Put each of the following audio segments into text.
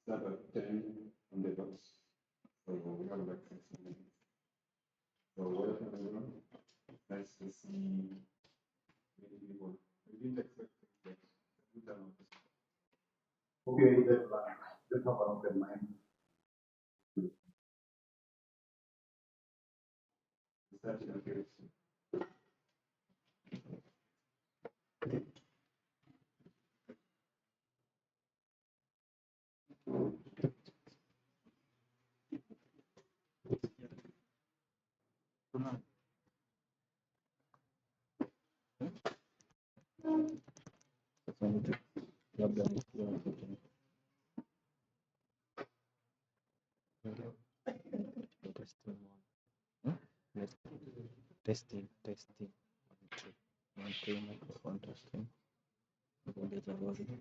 Start at 10 on the dot. So we have like 6 minutes. So welcome everyone. Nice to see many people. We didn't expect that. Okay, just have an open mind. Start in a few. Labda nikiwa testing. 1 2 1 microphone testing. Kuongeza volume.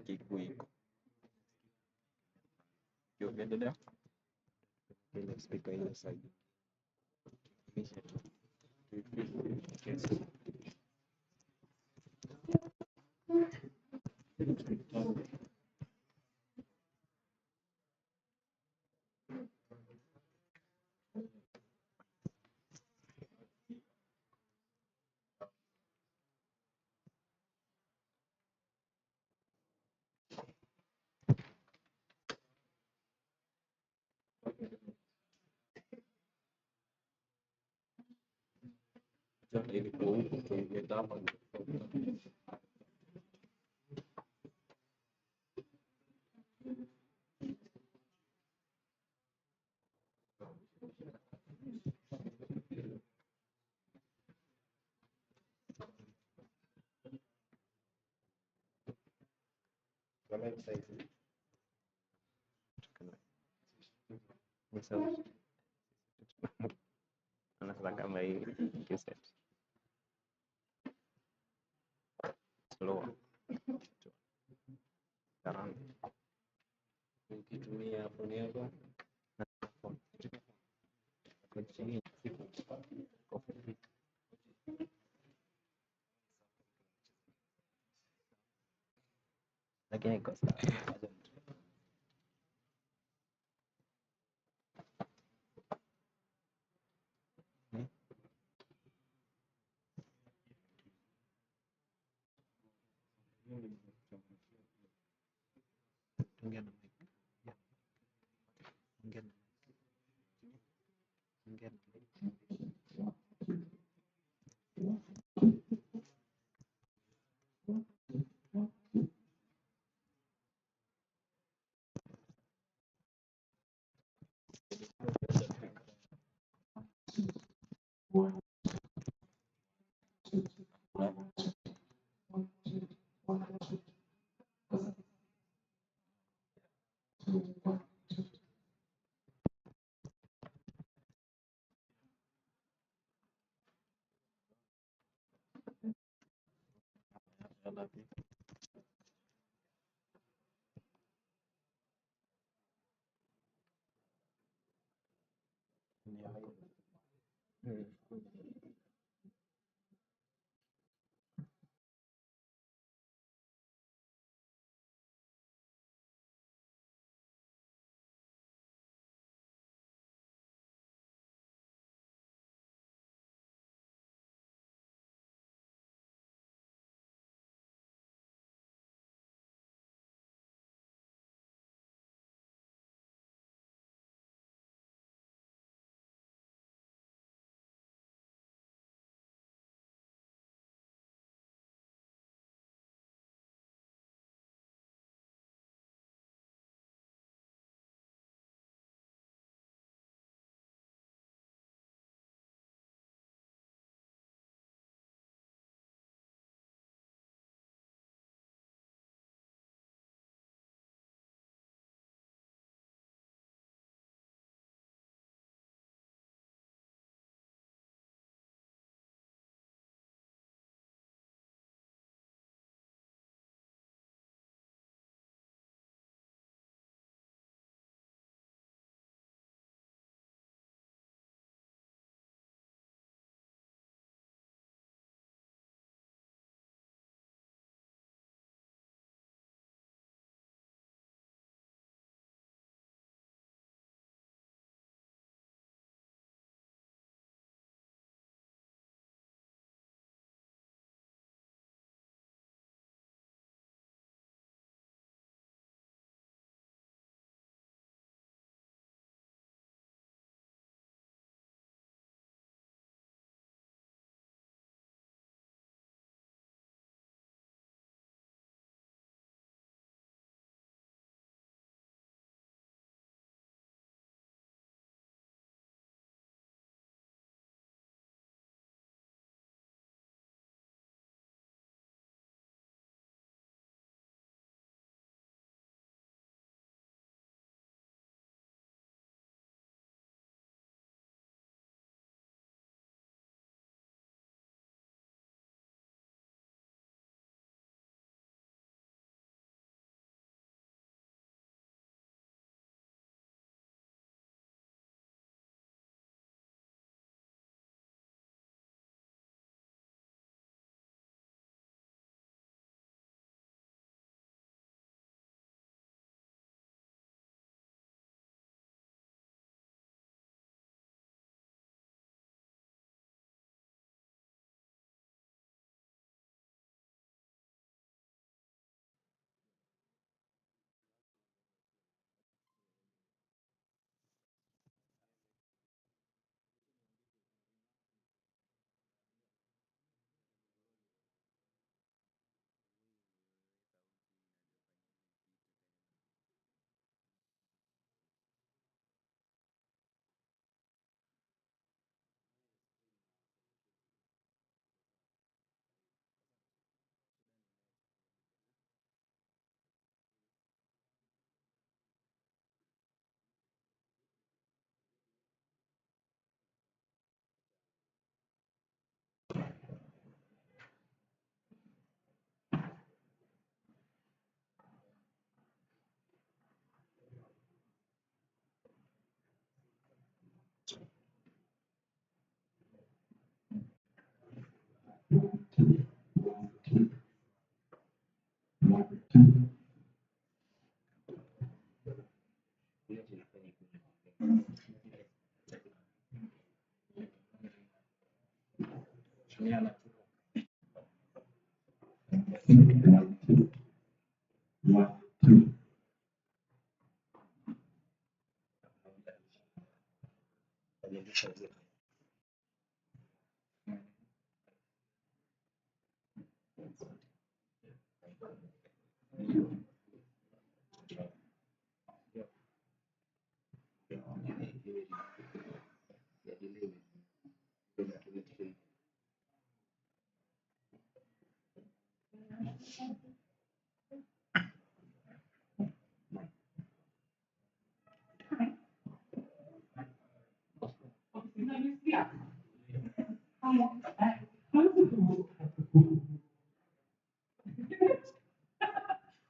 Kikuiko. Ukiendelea ile speaker ile side. Ili kuupo kuileta hapa kama hivi sasa anasema kama hii kiset slow karanga ukitumia phone yako kwa chini lakini kwa sababu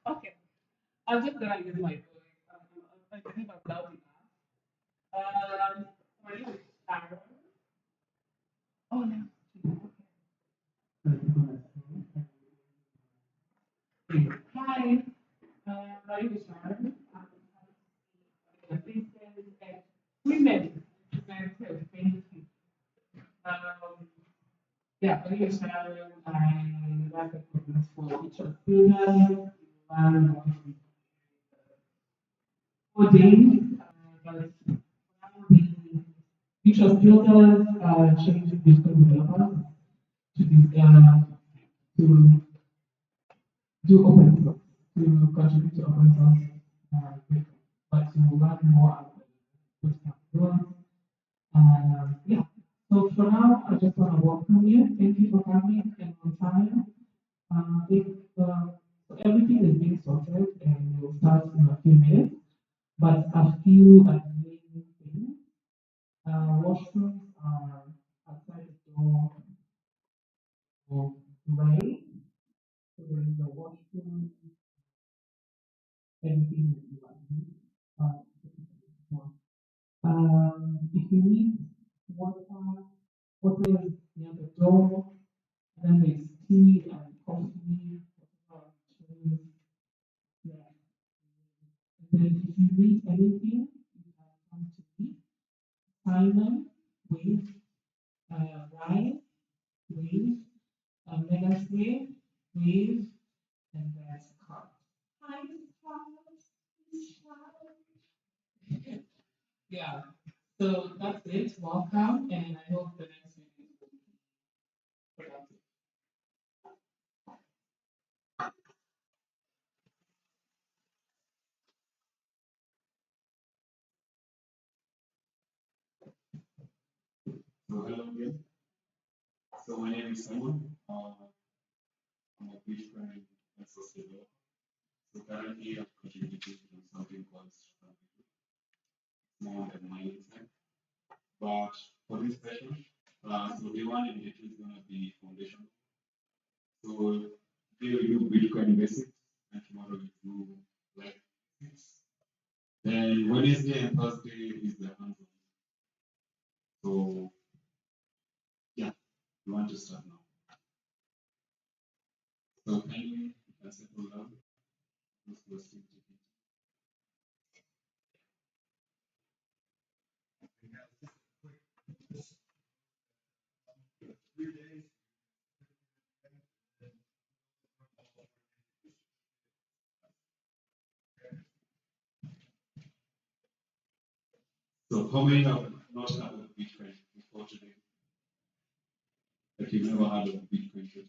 Okay, I'm just gonna use my voice. I believe I'm loud enough. My name is Sharon. Oh no. Hi, my name is Sharon. I'm a business and women mentor. Thank you. Yeah, my name is Sharon. I work at Business for teacher students. Um, 4 days. But now the teacher builders changing between developers to be to do open source, to contribute to open source, but to learn more about Bootcamp 10th. Yeah. So for now, I just want to welcome you. Thank you for coming and on time. If, so everything is being sorted and we'll start in a few minutes. But a few main things. Washrooms are outside the door of right. So there is a washroom, everything that you need. If you need water, water is near the door. Then there's tea and coffee, choose, yeah. And then if you need anything, you can come to me. Simon with Ryan with Megan Smith with and that's Carl. Hi, Carl. Yeah. So that's it. Welcome, and I hope the next meeting will be productive. So hello again. So my name is Simon. I'm a Bitcoin associate developer. So currently I'm contributing to something called more than mining side. But for this session, so the one in it is gonna be foundation. So today we do Bitcoin basics and tomorrow we do like basics. Then Wednesday and Thursday is the hands-on. So yeah, we want to start now. So kindly you can settle down. Let's go straight to it. So how many have not heard of Bitcoin before today? Like you've never heard of Bitcoin today?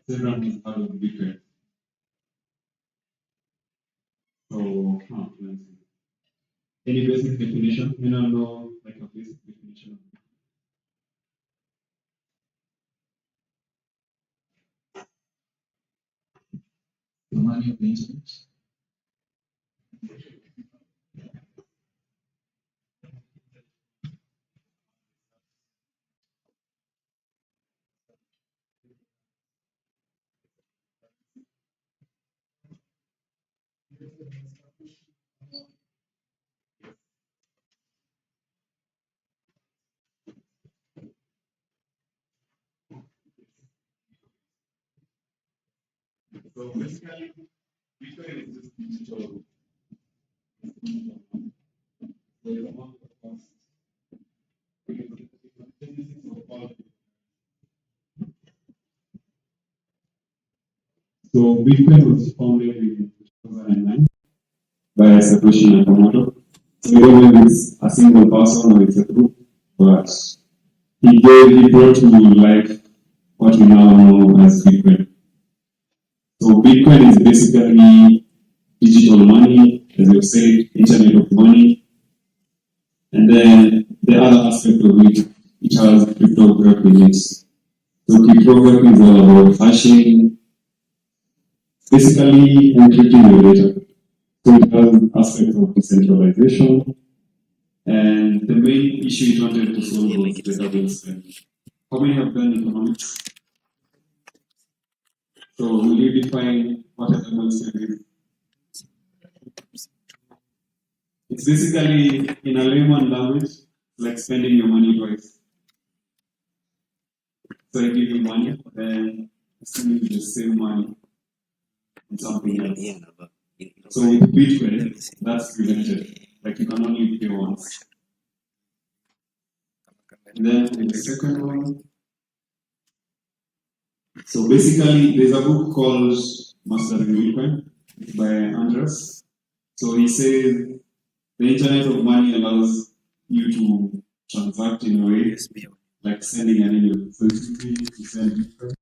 Everyone has heard of Bitcoin. So, let's see. Any basic definition? You know like a basic definition of the money of the internet. So basically, Bitcoin is just digital. There is a amount of cost. So Bitcoin was founded in 2009 by Satoshi Nakamoto. So we don't know if it's a single person or it's a group, but he brought to life what we now know as Bitcoin. So Bitcoin is basically digital money, as you said, internet of money. And then the other aspect of it has cryptography in it. So cryptography is all about hashing, basically encrypting your data. So it has aspects of decentralization. And the main issue it wanted to solve was the double spend. How many have done economics? So will you define what a double spend is? It's basically, in a layman language, like spending your money twice. So I give you money, then assuming the same money on something else. So with Bitcoin, that's prevented. Like you can only pay once. And then the second one. So basically, there's a book called Mastering Bitcoin by Andres. So he says the internet of money allows you to transact in a way like sending an email. So it's easy to send Bitcoin.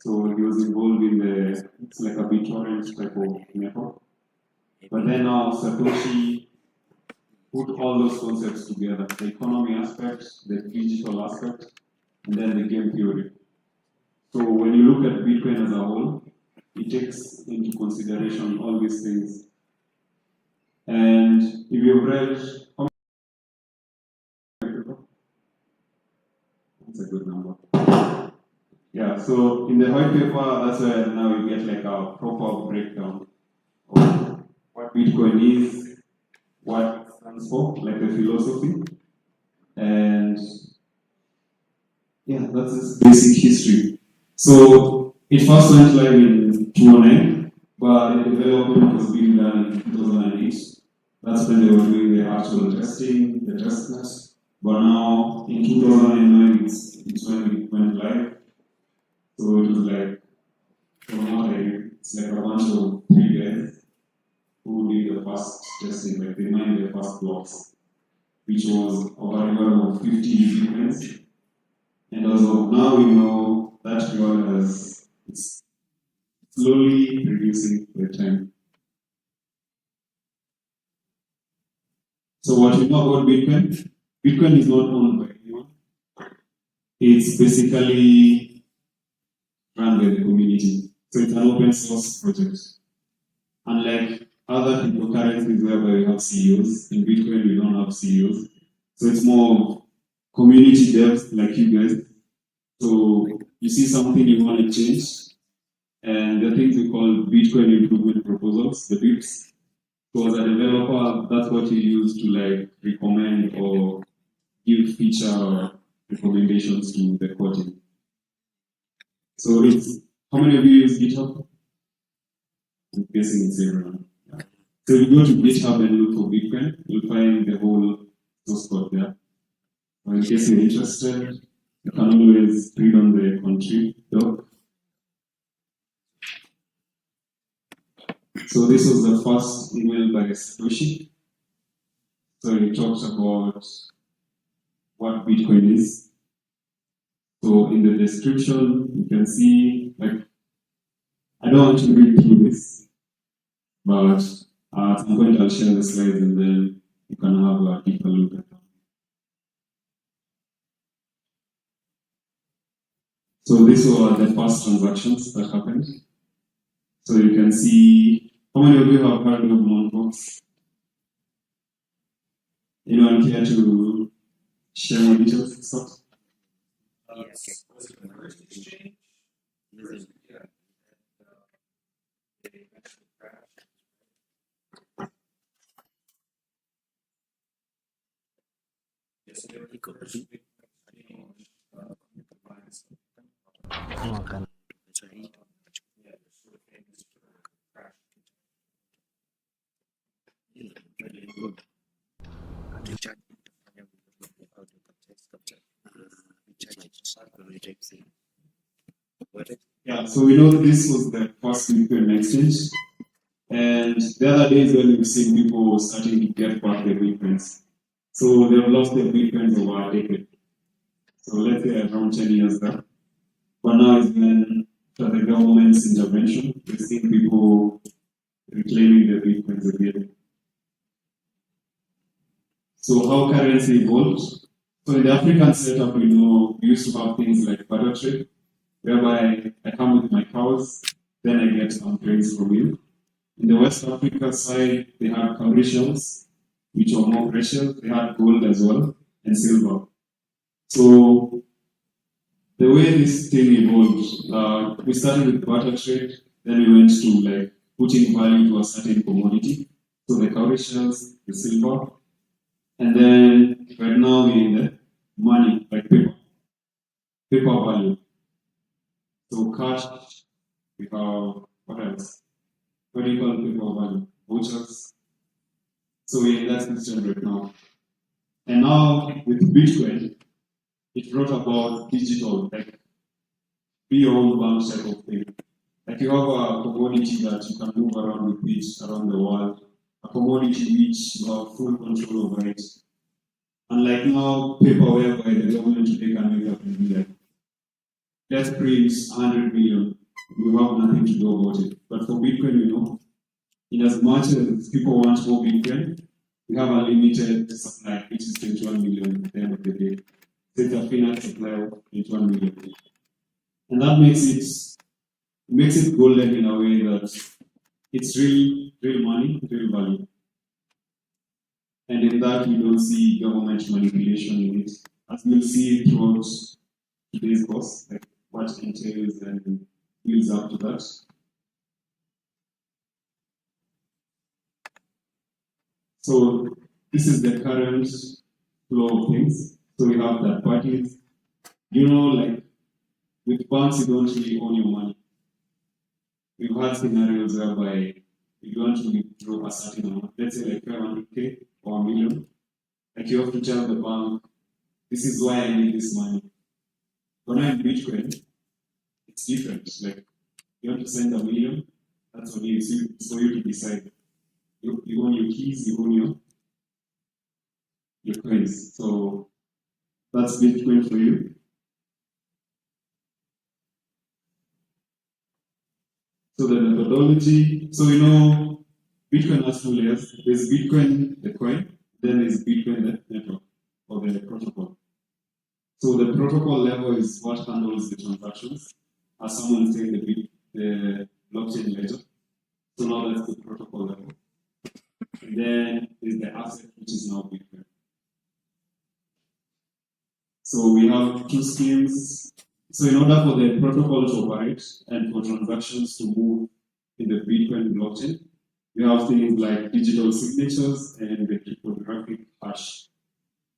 So he was involved in it's like a BitTorrent type of network. But then now Satoshi put all those concepts together, the economy aspect, the digital aspect, and then the game theory. So when you look at Bitcoin as a whole, it takes into consideration all these things. And if you've read, that's a good number. Yeah, so in the white paper, that's where now you get like a proper breakdown of what Bitcoin is, what it stands for, like the philosophy, and yeah, that's its basic history. So it first went live in 2009, but the development was being done in 2008. That's when they were doing the actual testing, the testnet. But now in 2009, it's when it went live. So it was like, from what I knew, it's like a bunch of 3 guys who did the first testing, like they mined the first blocks, which was of a reward of 50 Bitcoins. And as of now, we know that reward it's slowly reducing with time. So what we know about Bitcoin is not owned by anyone. It's basically run by the community. So it's an open source project. Unlike other cryptocurrencies whereby we have CEOs, in Bitcoin we don't have CEOs. So it's more community devs like you guys. So you see something you want to change, and the things we call Bitcoin improvement proposals, the BIPs. So as a developer, that's what you use to like recommend or give feature recommendations to the coding. So how many of you use GitHub? I'm guessing it's everyone. Yeah. So you go to GitHub and look for Bitcoin, you'll find the whole source code there. So in case you're interested, You can always read on the country doc. So this was the first email by Satoshi. So he talks about what Bitcoin is. So in the description, you can see, like, I don't want to read through this, but at some point I'll share the slides and then you can have a deeper look at them. So these were the first transactions that happened. So you can see, how many of you have heard of Montbox? Anyone care to share more details and stuff? Yes. Was it the first exchange? Yes. Yeah. They actually crashed. Yes, they were the first big exchange. Combines. Makan. Yeah, they're sort of famous for crash. Very good. Recharge. Yeah, so we know this was the first Bitcoin exchange. And the other days when we've seen people starting to get back their Bitcoins. So they've lost their Bitcoins over a decade. So let's say around 10 years there. But now it's been after the government's intervention, we've seen people reclaiming their Bitcoins again. So how currency evolved? So in the African setup, we know we used to have things like barter trade, whereby I come with my cows, then I get some grains from you. In the West Africa side, they had cowrie shells, which were more precious. They had gold as well, and silver. So the way this thing evolved, we started with barter trade, then we went to like putting value to a certain commodity. So the cowrie shells, the silver, and then right now we're in the money, like paper value. So cash, we have, what else? What do you call paper value? Vouchers. So we're in that system right now. And now with Bitcoin, it brought about digital, like be your own bank type of thing. Like you have a commodity that you can move around with it around the world, a commodity which you have full control over it. Unlike now, paper whereby the government today can wake up and be like, let's print 100 million. We have nothing to do about it. But for Bitcoin, you know, in as much as people want more Bitcoin, we have a limited supply, which is 21 million at the end of the day. So it's a finite supply of 21 million. And that makes it golden in a way that it's real money, real value. And in that, we don't see government manipulation in it. As we'll see throughout today's course, like what entails and builds up to that. So this is the current flow of things. So we have third parties. You know, like with banks, you don't really own your money. We've had scenarios whereby you want to withdraw a certain amount, let's say like 500K or $1 million. Like you have to tell the bank, this is why I need this money. But now in Bitcoin, it's different. Like you have to send $1 million, that's what it is. It's for you to decide. You own your keys, you own your coins. So that's Bitcoin for you. So the methodology, so you know, Bitcoin has two layers. There's Bitcoin, the coin, then there's Bitcoin, the network, or the protocol. So the protocol level is what handles the transactions. As someone said, the blockchain ledger. So now that's the protocol level. And then there's the asset, which is now Bitcoin. So we have two schemes. So in order for the protocol to operate and for transactions to move in the Bitcoin blockchain, we have things like digital signatures and the cryptographic hash.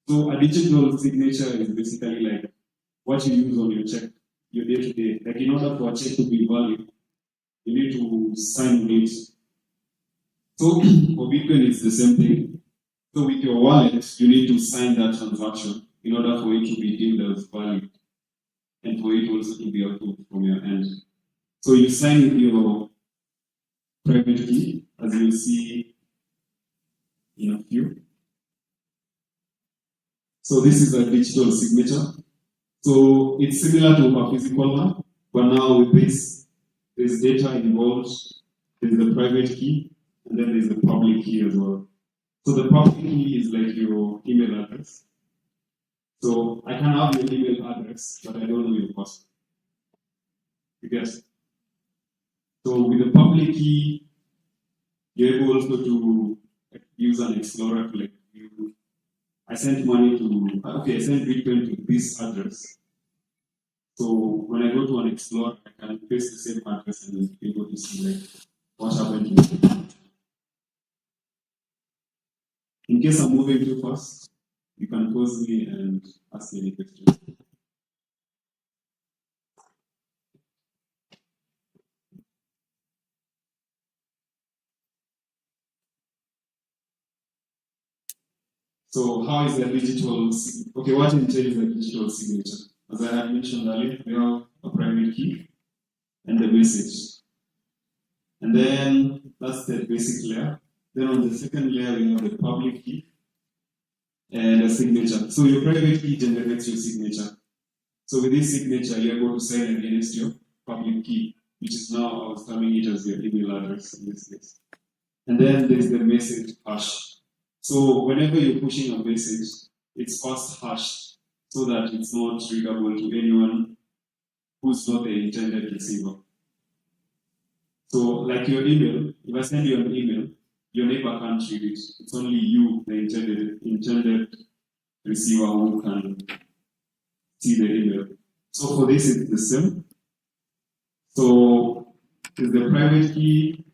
So a digital signature is basically like what you use on your check, your day-to-day. Like in order for a check to be valid, you need to sign it. So for Bitcoin, it's the same thing. So with your wallet, you need to sign that transaction in order for it to be deemed as valid. and for it also to be approved from your end. So you sign with your private key, as you see in a few. So this is a digital signature. So it's similar to a physical one, but now with this, there's data involved, there's the private key, and then there's the public key as well. So the public key is like your email address. So I can have your email address, but I don't know your password. You guess? So with the public key, you're able also to use an explorer to like view. I sent money to, I sent Bitcoin to this address. So when I go to an explorer, I can paste the same address and be able to see like what happened to it. In case I'm moving too fast, you can pause me and ask any questions. So how is the digital, what entails the digital signature? As I had mentioned earlier, we have a private key and the message. And then that's the basic layer. Then on the second layer, we have the public key and the signature. So your private key generates your signature. So with this signature, you're able to sign against your public key, which is now I was terming it as your email address in this case. And then there's the message hash. So whenever you're pushing a message, it's first hashed so that it's not readable to anyone who's not the intended receiver. So like your email, if I send you an email, your neighbor can't read it. It's only you, the intended receiver, who can see the email. So for this, it's the same. So it's the private key,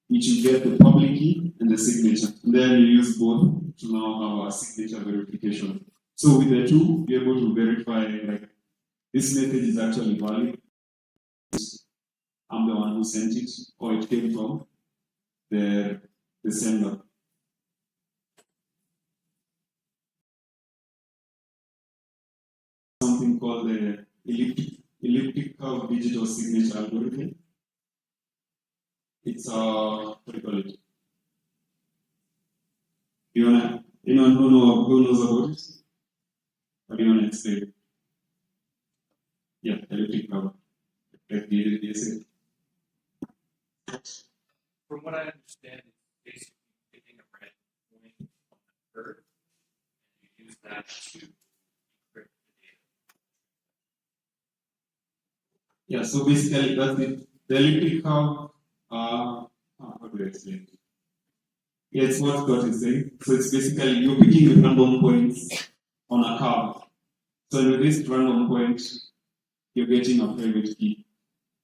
which you get the public key and the signature. And then you use both to now have a signature verification. So with the two, you're able to verify like this method is actually valid. I'm the one who sent it, or it came from the sender. Something called the elliptic curve digital signature algorithm. It's what do you call it? Anyone who knows about it? Or do you want to explain it? Yeah, elliptic curve. Like the DSA. From what I understand, it's basically taking a red point on the curve and you use that to encrypt the data. Yeah, so basically that's it. The elliptic curve, how do I explain it? Yeah, it's what Scott is saying. So it's basically you're picking random points on a curve. So with this random point, you're getting a private key.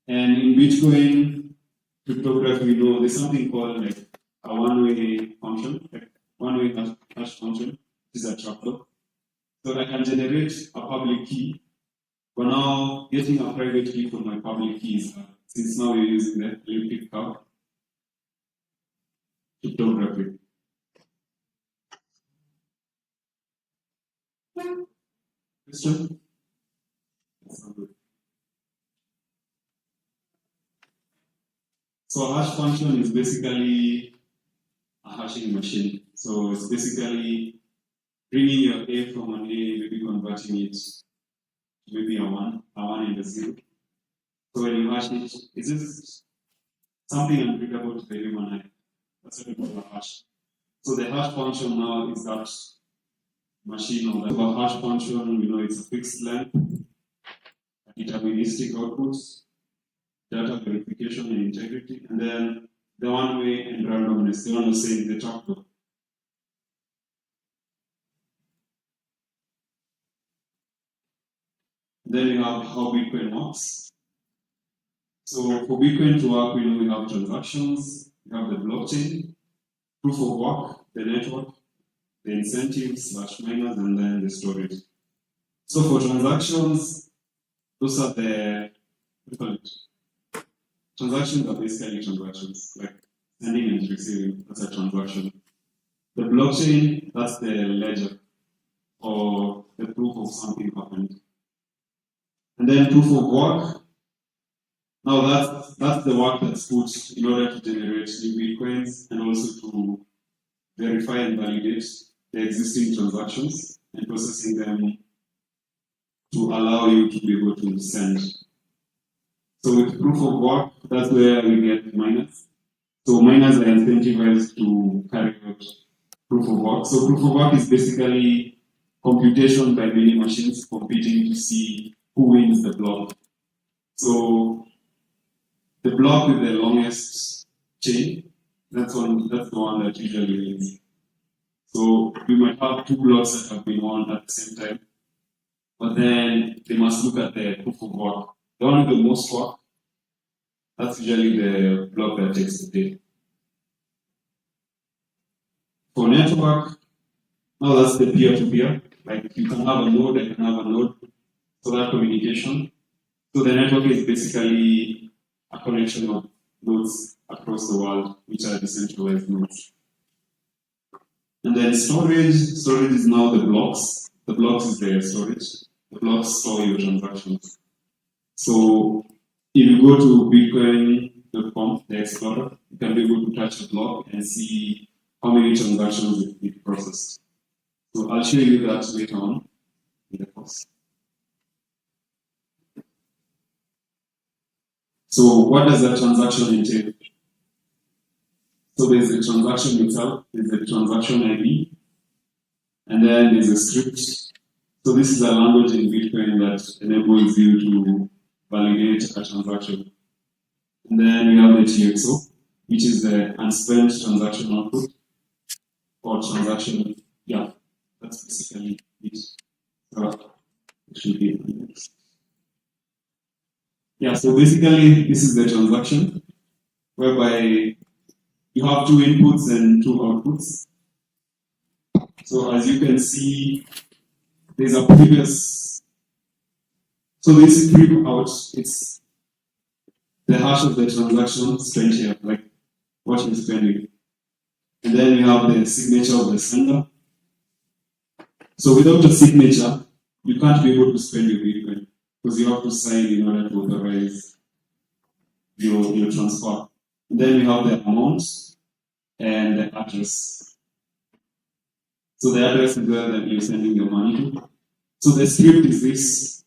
And in Bitcoin cryptography, we know there's something called like a one-way function, like one-way hash function. This is a trapdoor. So I can generate a public key, but now getting a private key from my public key is since now we're using the elliptic curve cryptography. Question? That's not good. So a hash function is basically a hashing machine. So it's basically bringing your A from an A, maybe converting it to maybe a 1 and a 0. So when you hash it, it's just something unreadable to the human eye. That's what we call a hash. So the hash function now is that machine or that a hash function, we know it's a fixed length, a deterministic output, data verification and integrity, and then the one way and randomness, the one who's saying the trapdoor. Then you have how Bitcoin works. So for Bitcoin to work, we know we have transactions, we have the blockchain, proof of work, the network, the incentives / miners, and then the storage. So for transactions, those are the, what do you call it? Transactions are basically transactions, like sending and receiving, that's a transaction. The blockchain, that's the ledger, or the proof of something happened. And then proof of work. Now that's the work that's put in order to generate new Bitcoins and also to verify and validate the existing transactions and processing them to allow you to be able to send. So with proof of work, that's where we get miners. So miners are incentivized to carry out proof of work. So proof of work is basically computation by many machines competing to see who wins the block. So the block with the longest chain, that's the one that usually wins. So we might have two blocks that have been won at the same time, but then they must look at the proof of work. The one with the most work, that's usually the block that takes the day. For network, now that's the peer-to-peer. Like you can have a node, I can have a node, so that communication. So the network is basically a connection of nodes across the world, which are decentralized nodes. And then storage is now the blocks. The blocks is the storage. The blocks store your transactions. So if you go to bitcoin.com, the explorer, you can be able to touch a block and see how many transactions it processed. So I'll show you that later on in the course. So what does that transaction entail? So there's a transaction itself, there's a transaction ID, and then there's a script. So this is a language in Bitcoin that enables you to validate a transaction. And then we have the TXO, which is the unspent transaction output, or transaction, yeah, that's basically it. So it should be next. Yeah, so basically this is the transaction, whereby you have two inputs and two outputs. So as you can see, there's a previous, so this preview out, it's the hash of the transaction spent here, like what you're spending. And then we have the signature of the sender. So without a signature, you can't be able to spend your Bitcoin because you have to sign in order to authorize your transfer. And then we have the amount and the address. So the address is where that you're sending your money to. So the script is this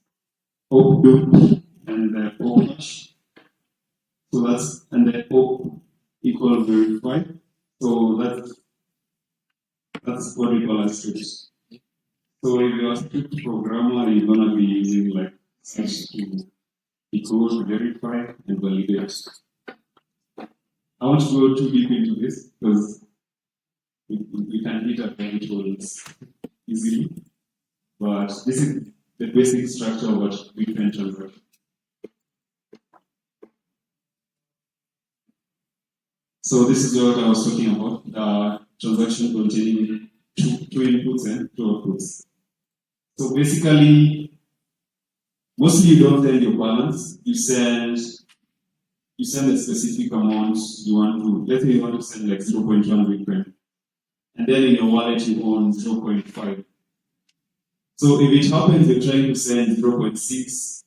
op and the op hash. So that's, and the op equal verify. So that's what we call a script. So if you're a script programmer, you're gonna be using like such to equal, verify, and validate. I won't go too deep into this because we can hit at many tools easily, but this is the basic structure of what Bitcoin transaction. So this is what I was talking about, the transaction containing two inputs and two outputs. So basically, mostly you don't send your balance, you send a specific amount you want to, let's say you want to send like 0.1 Bitcoin. And then in your wallet you own 0.5. So if it happens you're trying to send 0.6,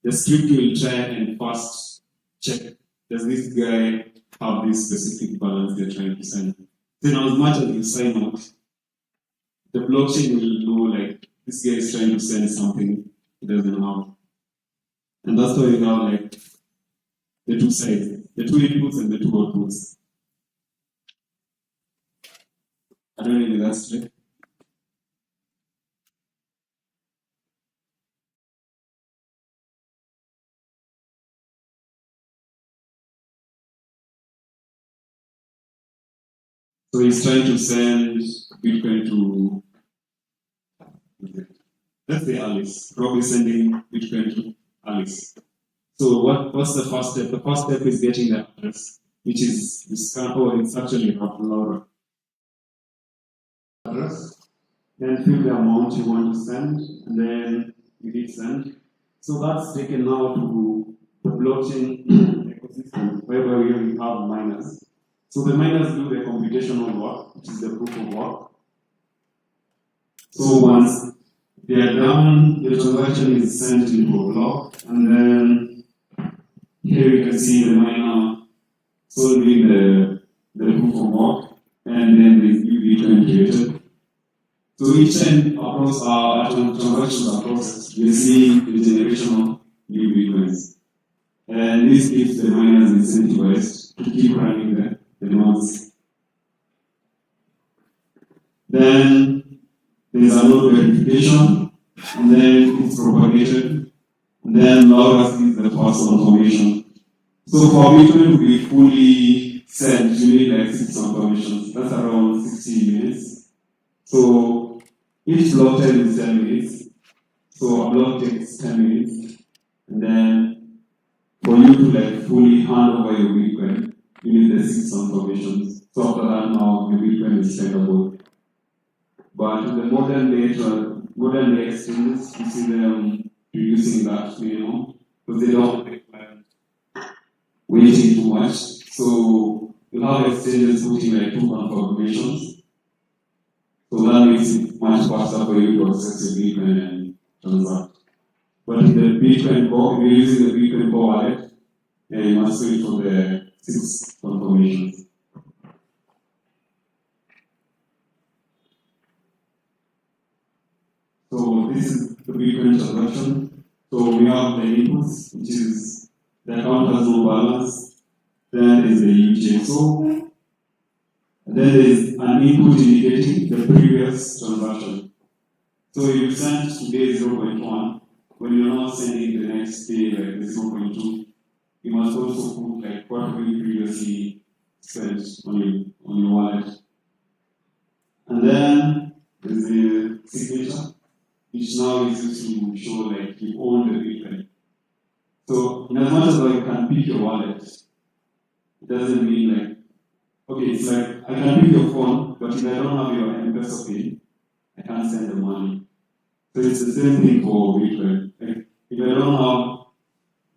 the script will try and first check, does this guy have this specific balance they're trying to send? Then as much as you sign out, the blockchain will know like this guy is trying to send something he doesn't have. And that's why you have like the two sides, the two inputs and the two outputs. I don't know if that's straight. So he's trying to send Bitcoin to, let's say Alice, probably sending Bitcoin to Alice. So what's the first step? The first step is getting the address, which is this it's actually Laura. Address, then fill the amount you want to send, and then you hit send. So that's taken now to the blockchain ecosystem, where we have miners. So the miners do the computational work, which is the proof of work. So once they are done, the transaction is sent into a block, and then here you can see the miner solving the proof of work, and then the new Bitcoin created. So each time across our transactions are processed, we see the generation of new Bitcoins. And this keeps the miners incentivized to keep running the nodes. Then there's a node verification, and then it's propagated, and then Laura sees the first confirmation. So for Bitcoin to be fully sent, you need like 6 confirmations. That's around 60 minutes. So each block time is 10 minutes. So a block takes 10 minutes. And then for you to like fully hand over your Bitcoin, you need the 6 confirmations. So after that now your Bitcoin is sendable. But in the modern day exchanges, you see them reducing that minimum because they don't require waiting too much. So you have exchanges putting like 2 confirmations. So that makes it much faster for you to access your Bitcoin and transact. But in the Bitcoin core, if you're using the Bitcoin core wallet, you must wait for the 6 confirmations. So this is the Bitcoin transaction. So we have the inputs, which is the account has no balance. Then is the UTXO. And then there is an input indicating the previous transaction. So if you send today 0.1, when you're not sending the next day like the 0.2, you must also put like what have you previously spent on your wallet. And then there's the signature, which now is used to show like you own the Bitcoin. So in as much as I can pick your wallet, it doesn't mean like, okay, it's like I can pick your phone, but if I don't have your M-Pesa pin, I can't send the money. So it's the same thing for Bitcoin. Like, if I don't have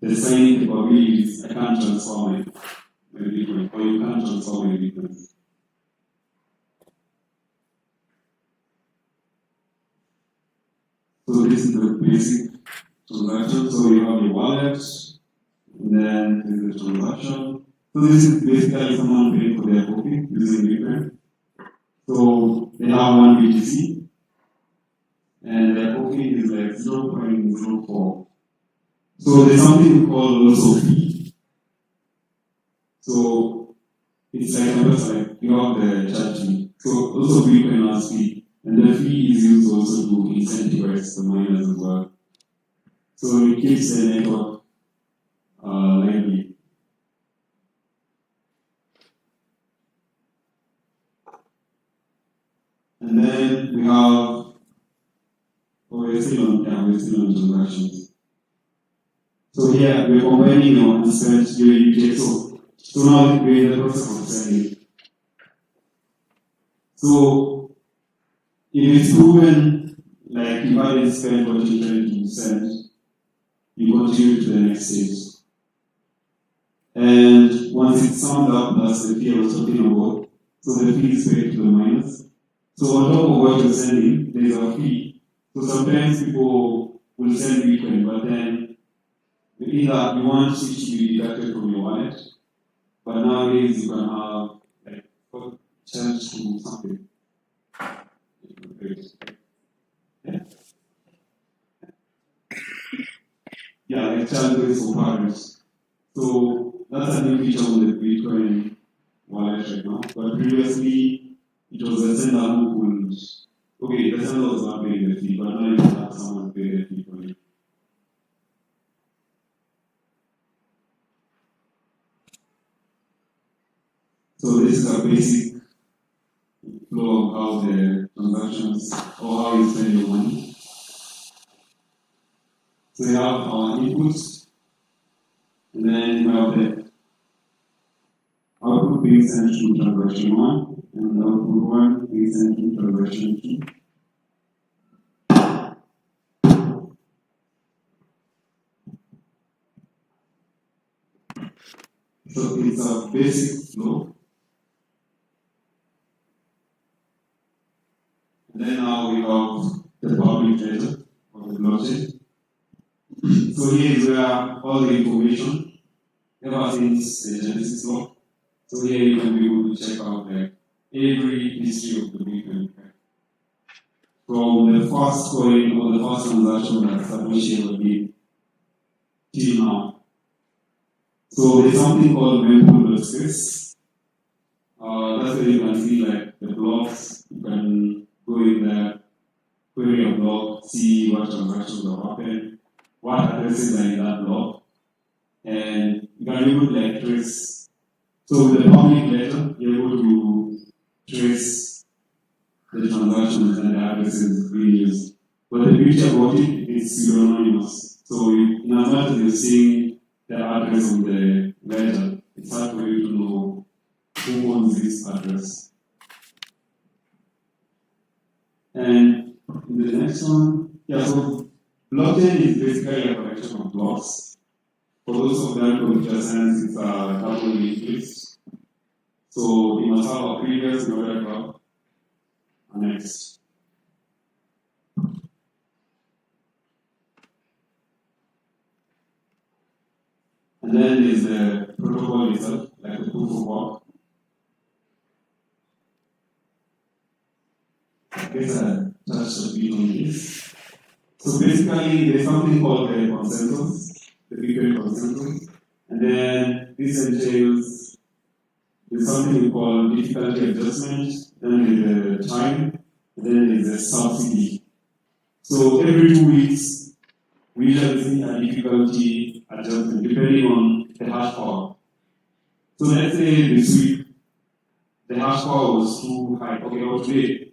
the signing capabilities, I can't transfer my Bitcoin, or you can't transfer my Bitcoin. So this is the basic transaction. So you have your wallet, and then there's the transaction. So this is basically someone paying for their coffee using Bitcoin. So they have one BTC, and their coffee is like 0.04. So there's something called also fee. So it's like you have the charge fee. So also Bitcoin has fee, and the fee is used also to incentivize the miners as well. So it keeps the network lively. And then we have, we're still on transactions. So here we're combining your unspent UTXO. So now we're in the process of sending. So if it's proven like you hadn't spent what you're trying to send, you continue to the next stage. And once it's summed up, that's the fee I was talking about. So the fee is paid to the miners. So on top of what you're sending, there's a fee. So sometimes people will send Bitcoin, but then either you want it to be deducted from your wallet, but nowadays you can have like charge to something. Yeah, like charges for partners. So that's a new feature on the Bitcoin wallet right now. But previously, it was the sender who would, okay, the sender was not paying the fee, but now you have someone pay the fee for you. So this is a basic flow of how the transactions, or how you spend your money. So you have our inputs, and then you have the output being sent to transaction 1, and the output 1 being sent to transaction 2. So it's a basic flow. And then now we have the public ledger. the blockchain. So here is where all the information, ever since the Genesis law. So here you can be able to check out like every history of the Bitcoin. From the first coin or the first transaction that Satoshi ever did till now. So there's something called mempool.space. That's where you can see like the blocks. You can go in there, query a block, see what transactions have happened, what addresses are in that block, and you can able to like trace. So with the public ledger, you're able to trace the transactions and the addresses being used. But the beauty about it is pseudonymous. So in as much as you're seeing the address on the ledger, it's hard for you to know who owns this address. And in the next one, so blockchain is basically a collection of blocks. For those of them computer science, it's a double linked list. So you must have a previous in order to have a next. And then there's the protocol itself, like the proof of work. I guess I touched a bit on this. So basically, there's something called the consensus, the Bitcoin consensus. And then this entails, there's something we call difficulty adjustment, then there's the time, and then there's the subsidy. So every 2 weeks, we usually see a difficulty adjustment depending on the hash power. So let's say this week, the hash power was too high. Okay, or today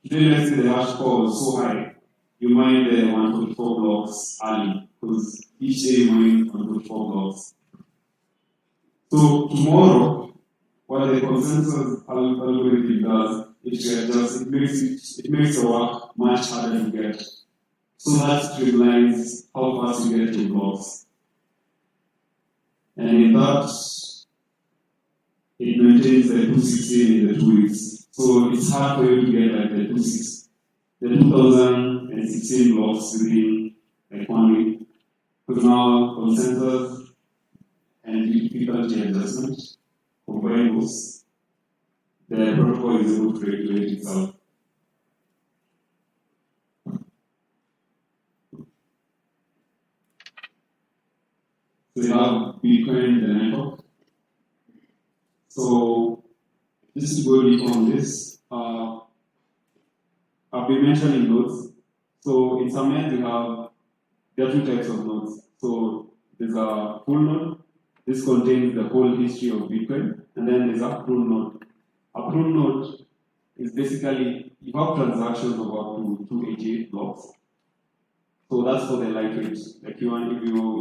let's say the hash power was so high, you mine the 144 blocks early, because each day you mine 144 blocks. So tomorrow, what the consensus algorithm does, it makes the work much harder to get. So that streamlines how fast you get to blocks. And in that, it maintains the 216 in the 2 weeks. So it's hard for you to get like the 2016 blocks within like 1 week. Because now consensus and difficulty adjustment combine those, the protocol is able to regulate itself. So you have Bitcoin, the network. So just to go deep on this, I've been mentioning nodes. So in some ways there are 2 types of nodes. So there's a full node. This contains the whole history of Bitcoin. And then there's a prune node. A prune node is basically, you have transactions of up to 288 blocks. So that's for the lightweight. Like if you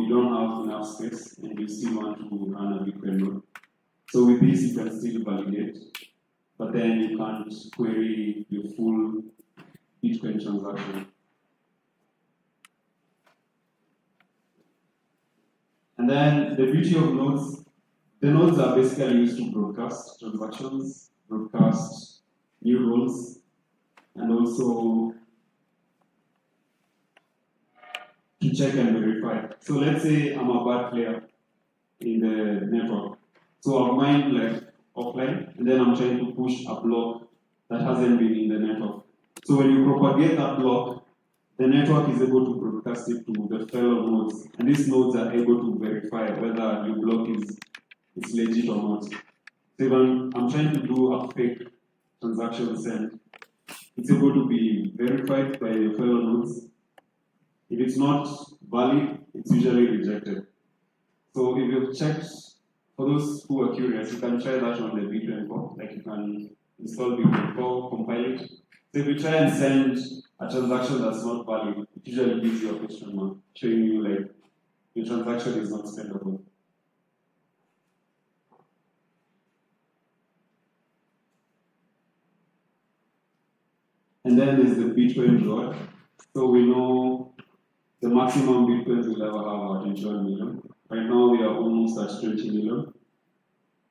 don't have enough space and you still want to run a Bitcoin node. So with this you can still validate, but then you can't query your full Bitcoin transaction. And then the beauty of nodes, the nodes are basically used to broadcast transactions, broadcast new rules, and also to check and verify. So let's say I'm a bad player in the network. So I've mined like offline, and then I'm trying to push a block that hasn't been in the network. So when you propagate that block, the network is able to broadcast it to the fellow nodes, and these nodes are able to verify whether your block is legit or not. So if I'm trying to do a fake transaction send, it's able to be verified by your fellow nodes. If it's not valid, it's usually rejected. So if you've checked, for those who are curious, you can try that on the Bitcoin core. Like you can install Bitcoin core, compile it. So if you try and send a transaction that's not valid, it usually gives you a question mark, showing you like your transaction is not spendable. And then there's the Bitcoin reward. So we know the maximum Bitcoins we'll ever have are 21 million. Right now we are almost at 20 million.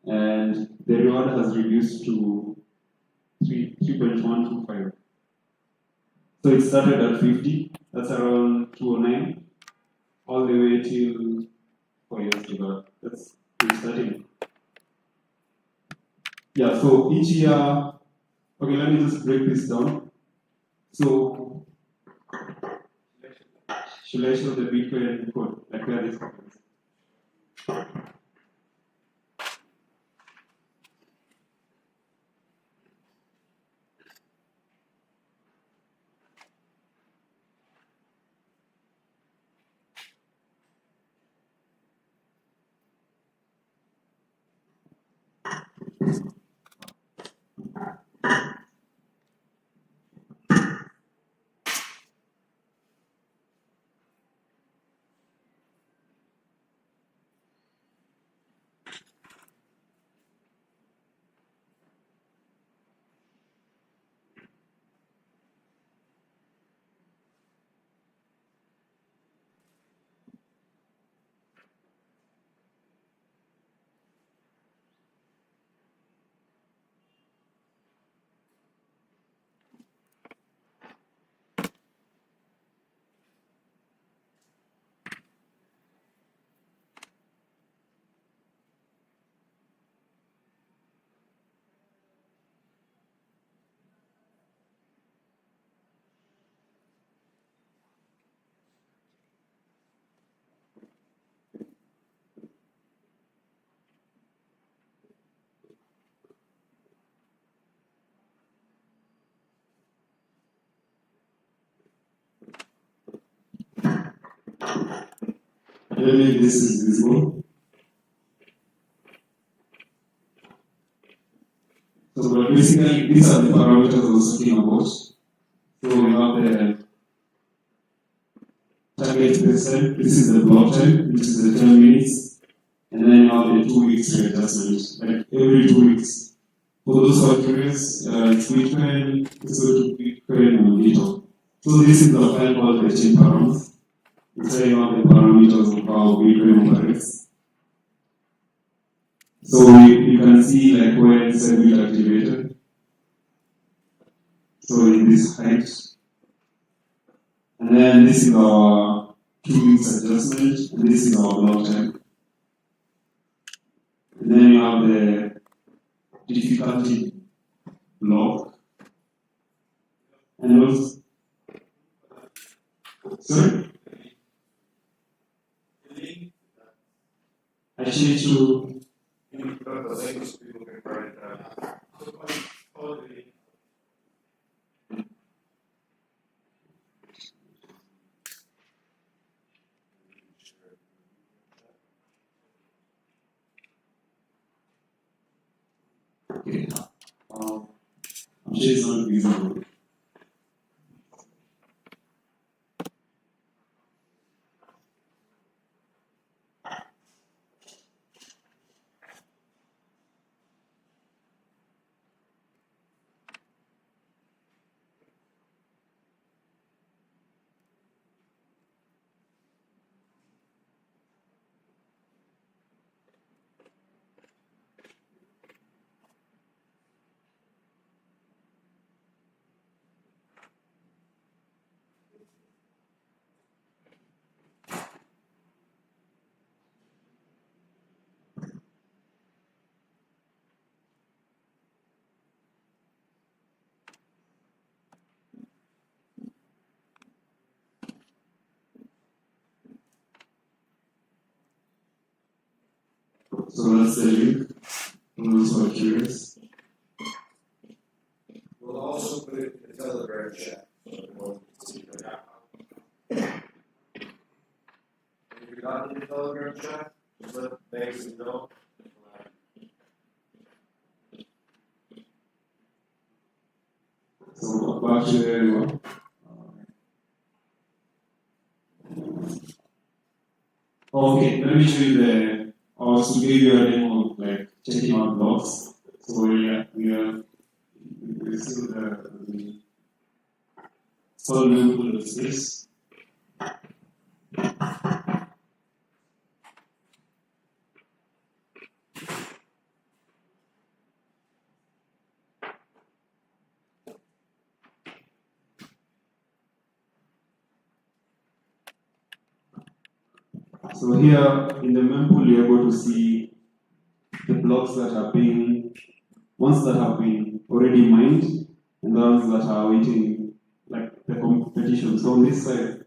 And the reward has reduced to 3.125. So it started at 50, that's around 209, all the way till 4 years ago. That's it's starting. Yeah, so each year, okay, let me just break this down. So, should I show the Bitcoin code, like where this happens? I don't know if this is visible. So, but basically, these are the parameters I was talking about. So, we have the target percent, this is the block time, which is the 10 minutes, and then you have the 2 weeks readjustment, like every 2 weeks. For those who are curious, it's Bitcoin, it's going to Bitcoin and Bitcoin. So, this is the file called the chain params. It's saying all the parameters of how Bitcoin operates. So you can see like when Segwit activated. So in this height. And then this is our 2 weeks adjustment, and this is our block time. And then you have the difficulty block. And also, sorry? I changed to okay. I'm sure it's not visible. So that's the link for those who are curious. We'll also put it in the Telegram chat. So everyone can see that. If you're not in the Telegram chat, just let Megan know. So back to the okay, let me show you the also give you a demo of like checking out logs. So we see the solvable of this. So here in the mempool, you're able to see the blocks that have been, ones that have been already mined, and the ones that are waiting, like the competition. So on this side,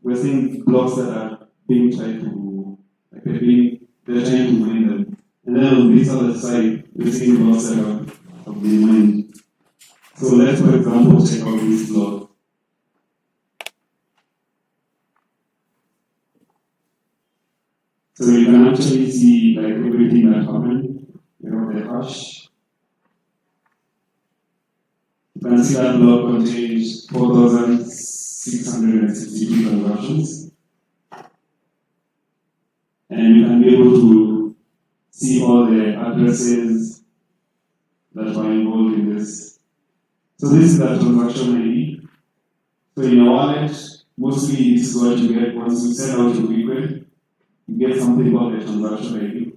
we're seeing blocks that are being tried to, like they're trying to mine them. And then on this other side, we're seeing blocks that have been mined. So let's, for example, check out this block. So you can actually see like everything that happened, the hash. You can see that block contains 4,662 transactions. And you can be able to see all the addresses that were involved in this. So this is the transaction ID. So in a wallet, mostly this is what you get once you send out your Bitcoin. You get something called the transaction ID.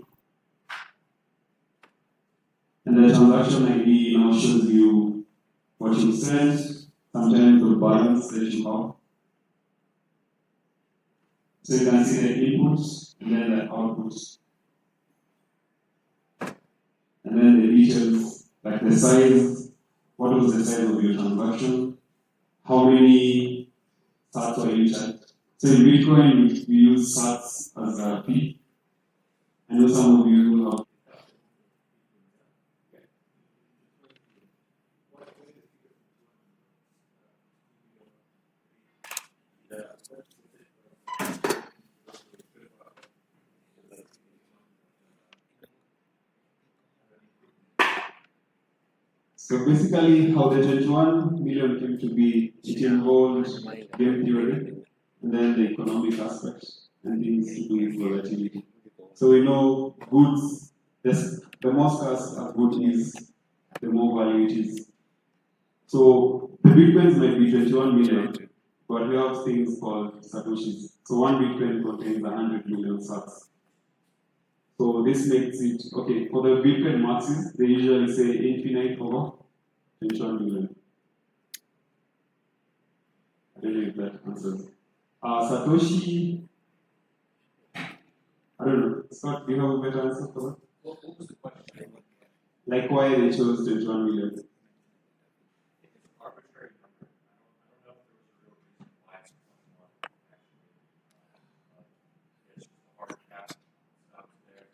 And the transaction ID now shows you what you sent, sometimes the balance that you have. So you can see the inputs and then the outputs. And then the details, like the size, what was the size of your transaction, how many sats were you charged. So in Bitcoin, we use sats as a fee. I know some of you will have. So basically, how the 21 million came to be, it involved game theory, and then the economic aspects, and things to do with volatility. So we know goods, the more scarce a good is, the more value it is. So the Bitcoins might be 21 million, but we have things called Satoshis. So one Bitcoin contains 100 million sats. So this makes it, okay, for the Bitcoin maxes, they usually say infinite over 21 million. I don't know if that answers. Satoshi, I don't know. Scott, do you have a better answer for that? What was the question? Like why they chose 21 million? It's an arbitrary number. I don't know if there was a real reason why it's 21. Actually, it's just a hard cap out there.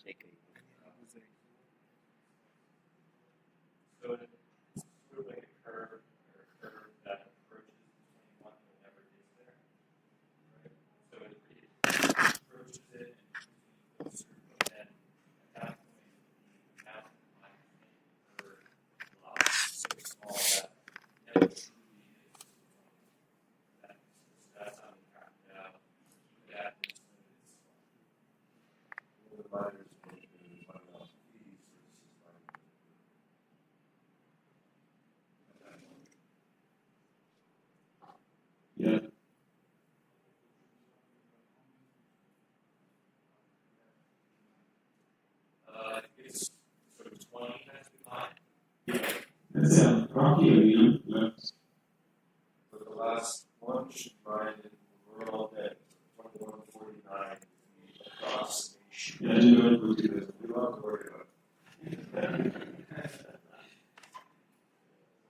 So it's sort of like a curve or a curve that approaches 21 whenever it is there. Right? So it approaches it and closer, but then at that point, the amount of time per block is so small that it never truly is. That's how they track it out. Keep it at this limited supply. The miners make $1 fees versus mining. Yeah. It's sort of 20 has been mine. That's roughly a million. Yeah. But the last one should mine in the world at 2149 the approximation. Yeah, I didn't know it would do that. We don't have to worry about it.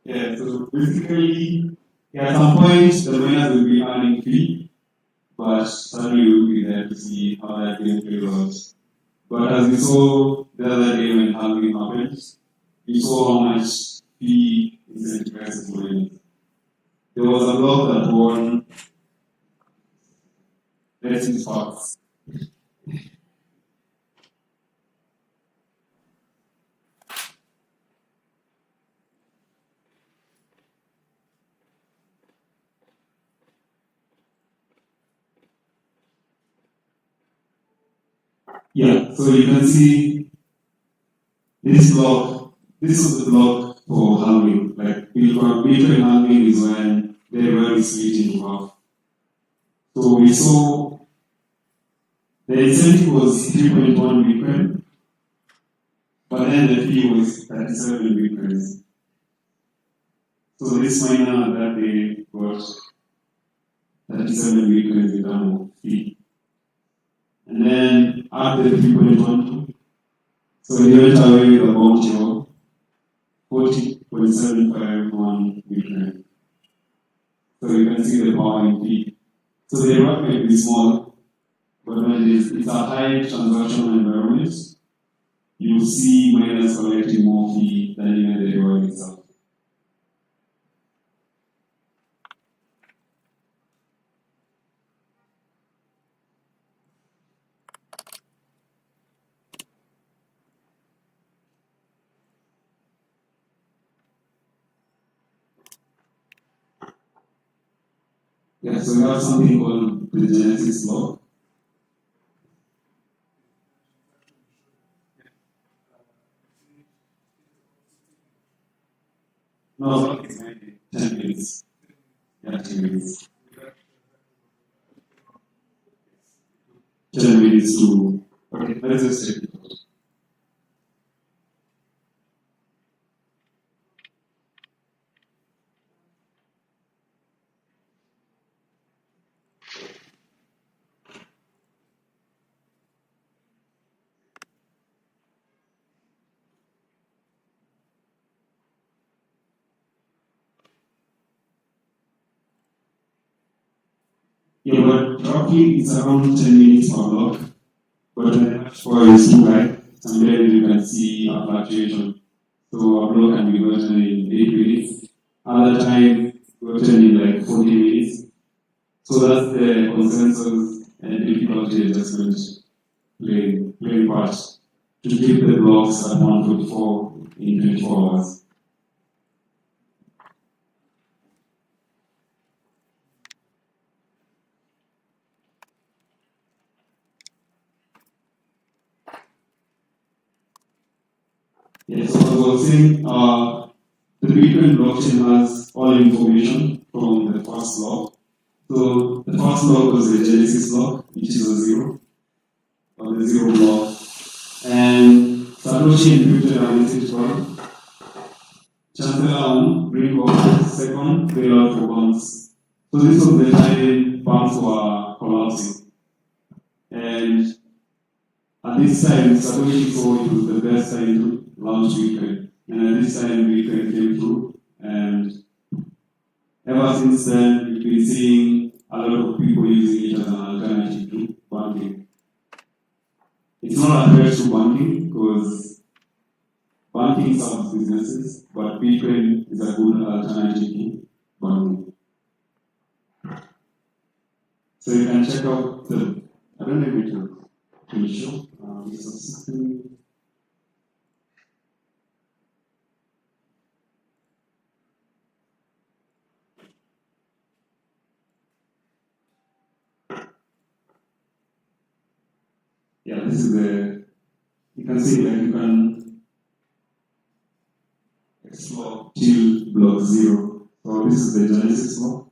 Yeah, so basically, at some point, the miners will be earning fee, but sadly we'll be there to see how that game plays out. But as we saw the other day when halving happened, we saw how much fee incentivizes miners. There was a block that won, let's use facts. Yeah, so you can see this block, this is the block for halving. Like Bitcoin halving is when the reward is split in half. So we saw the incentive was 3.1 Bitcoin, but then the fee was 37 Bitcoins. So this miner that they got 37 Bitcoins in terms of fee. And add the 3.12. So we went away with a bounty of 40.751 Bitcoin. So you can see the power in fee. So the reward may be small, but when it's a high transaction environment, you will see miners collecting more fee than even the reward itself. Yeah, so we have something called the Genesis law. No, it's maybe 10 minutes. Yeah, 10 minutes. 10 minutes to. Okay, let's just check it out. Yeah, but roughly it's around 10 minutes per block. But when the hash power is too high, sometimes you can see a fluctuation. So a block can be gotten in 8 minutes. Other time, gotten in like 40 minutes. So that's the consensus and difficulty adjustment playing part to keep the blocks at 144 in 24 hours. Yes, so as I was saying, the Bitcoin blockchain has all information from the first block. So the first block was the Genesis block, which is a zero, or the zero block. And Satoshi encrypted a message called Chancellor on ring of second bailout for bonds. So this was the time banks were collapsing. And at this time, Satoshi saw it was the best time to launch Bitcoin. And at this time, Bitcoin came through. And ever since then, we've been seeing a lot of people using it as an alternative to banking. It's not a threat to banking because banking serves businesses, but Bitcoin is a good alternative to banking. So you can check out the, I don't know if it will show, this is something. Yeah, this is the, you can see that you can explore till block 0. So this is the Genesis block.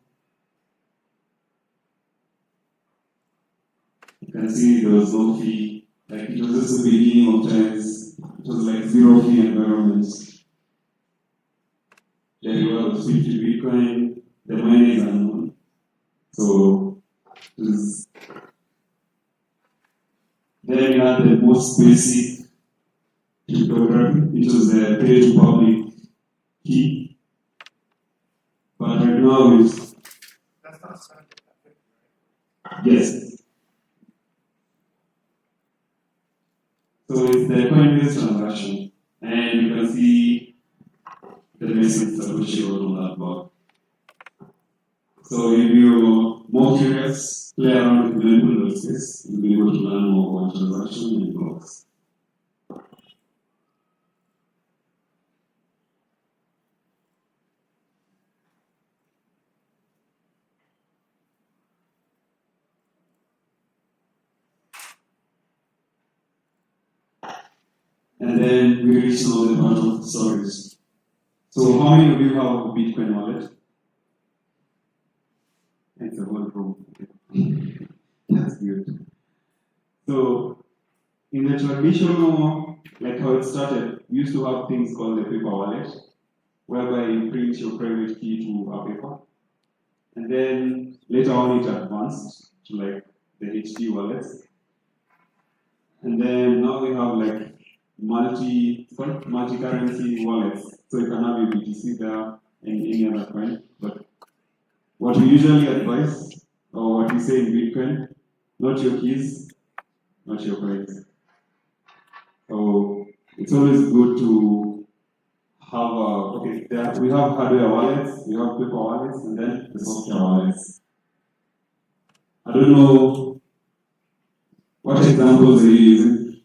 You can see there was no fee. Like it was just the beginning of times. It was like 0 fee environments. The reward was 50 Bitcoin. The money is unknown. So then we had the most basic cryptography, which was the pay to public key. But right now it's That's not scientific, right? yes. So it's the coin-based transaction, and you can see the message Satoshi wrote on that block. So if you're more curious, play around with Mempool space, you'll be able to learn more about transaction and blocks. And then we reach now the part of storage. So how many of you have a Bitcoin wallet? It's a whole room. That's good. So in the traditional, like how it started, we used to have things called the paper wallet, whereby you print your private key to a paper. And then later on it advanced to like the HD wallets. And then now we have like multi-currency wallets. So you can have your BTC there and any other coin. But what we usually advise, or what we say in Bitcoin, not your keys, not your coins. So it's always good to have we have hardware wallets, we have paper wallets, and then the software wallets. I don't know what examples are you using.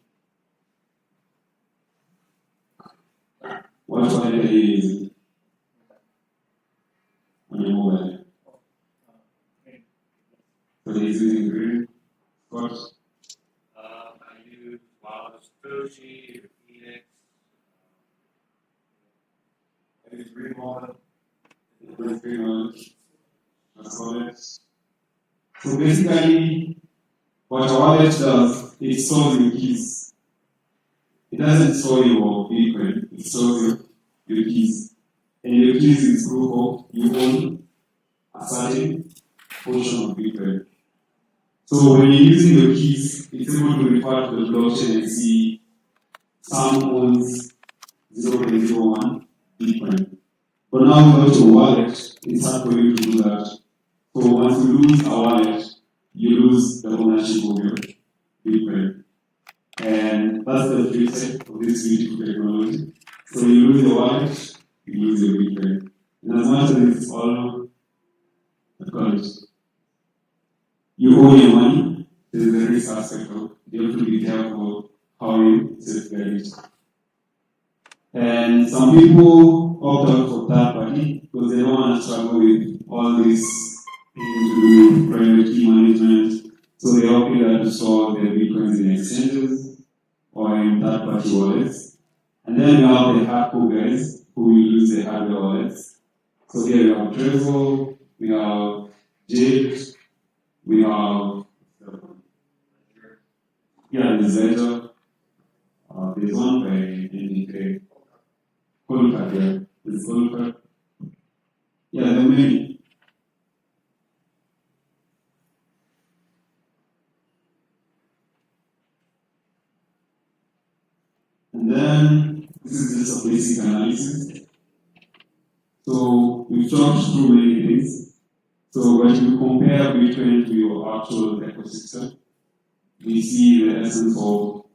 What wallet are you using on your mobile? So he's using green. Scott? I use Doji or Phoenix. I use green wallet. Green wallet. That's wallet. So basically, what a wallet does, it stores your keys. It doesn't store your Bitcoin, it stores your keys. And your keys is proof of you own a certain portion of Bitcoin. So when you're using your keys, it's able to refer to the blockchain and see Sam owns 0.01 Bitcoin. But now without your wallet, it's hard for you to do that. So once you lose a wallet, you lose the ownership of your Bitcoin. And that's the future of this beautiful technology. So you lose your wallet, you lose your Bitcoin. And as much as it's all you own your money, there's a risk aspect of you have to be careful how you safeguard it. And some people opt out for third party because they don't want to struggle with all this thing to do with private key management. So they opt either to store their Bitcoins in exchanges or in third party wallets. And then we have the hardcore guys who will use the hardware wallets. So here we have Trezor, we have Jade, we have there's Ledger. There's one by NDK. Colcard, yeah. There's Colcard. Yeah, there are many. And then this is just a basic analysis. So we've talked through many things. So when you compare Bitcoin to your actual ecosystem, we see the essence of